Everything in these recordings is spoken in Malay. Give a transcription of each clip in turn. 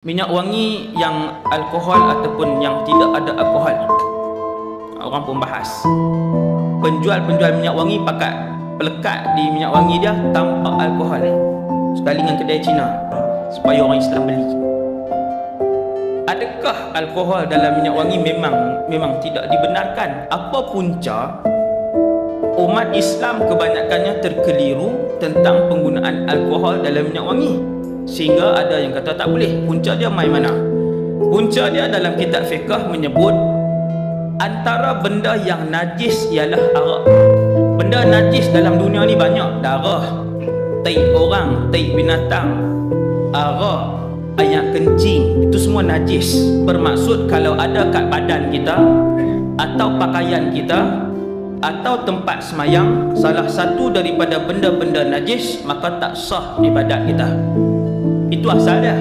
Minyak wangi yang alkohol ataupun yang tidak ada alkohol, orang pun bahas. Penjual-penjual minyak wangi pakat pelekat di minyak wangi dia tanpa alkohol, sekali dengan kedai Cina, supaya orang Islam beli. Adakah alkohol dalam minyak wangi? Memang tidak dibenarkan. Apa punca umat Islam kebanyakannya terkeliru tentang penggunaan alkohol dalam minyak wangi, sehingga ada yang kata tak boleh? Punca dia mai mana? Punca dia dalam kitab fiqh menyebut antara benda yang najis ialah arak. Benda najis dalam dunia ni banyak. Darah, tai orang, tai binatang, arak, air kencing, itu semua najis. Bermaksud kalau ada kat badan kita atau pakaian kita atau tempat semayang salah satu daripada benda-benda najis, maka tak sah ibadat kita. Itu asal dia.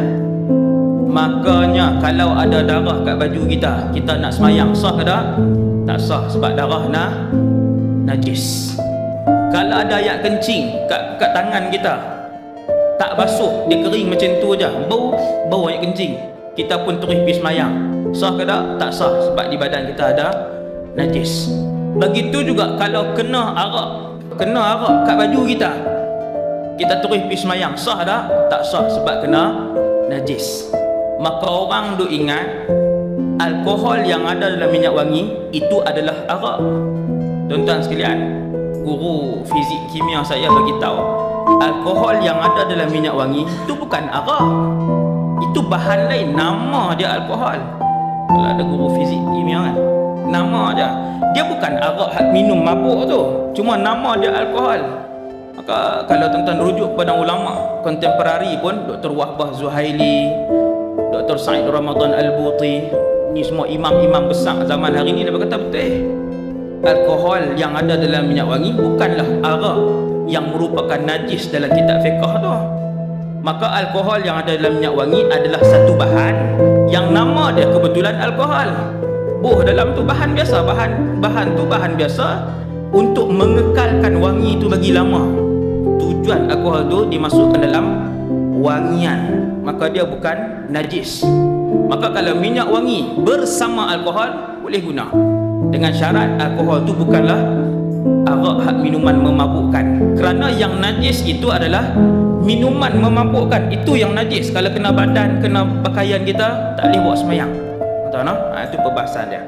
Makanya kalau ada darah kat baju kita, kita nak semayang, sah ke tak? Tak sah, sebab darah najis. Kalau ada air kencing kat tangan kita, tak basuh, dia kering macam tu aja, bau air kencing, kita pun terus pergi semayang, sah ke tak? Tak sah, sebab di badan kita ada najis. Begitu juga kalau kena arak kat baju kita, kita terus pergi semayang, sah tak? Tak sah, sebab kena najis. Maka orang duk ingat alkohol yang ada dalam minyak wangi itu adalah arak. Tuan-tuan sekalian, guru fizik kimia saya bagi tahu, alkohol yang ada dalam minyak wangi itu bukan arak. Itu bahan lain, nama dia alkohol. Kalau ada guru fizik kimia kan, nama dia. Dia bukan arak hak minum mabuk tu, cuma nama dia alkohol. Maka kalau tuan-tuan rujuk kepada ulama kontemporari pun, Dr. Wahbah Zuhaili, Dr. Said Ramadan Al-Buti, ni semua imam-imam besar zaman hari ni, dia berkata betul, alkohol yang ada dalam minyak wangi bukanlah arak yang merupakan najis dalam kitab fiqh tu. Maka alkohol yang ada dalam minyak wangi adalah satu bahan yang nama dia kebetulan alkohol. Dalam tu bahan biasa, bahan tu bahan biasa untuk mengekalkan wangi itu bagi lama. Tujuan alkohol tu dimasukkan dalam wangian, maka dia bukan najis. Maka kalau minyak wangi bersama alkohol boleh guna, dengan syarat alkohol tu bukanlah arak hak minuman memabukkan. Kerana yang najis itu adalah minuman memabukkan, itu yang najis. Kalau kena badan, kena pakaian kita, tak boleh buat semayang. Tahu tak? Itu perbahasan dia.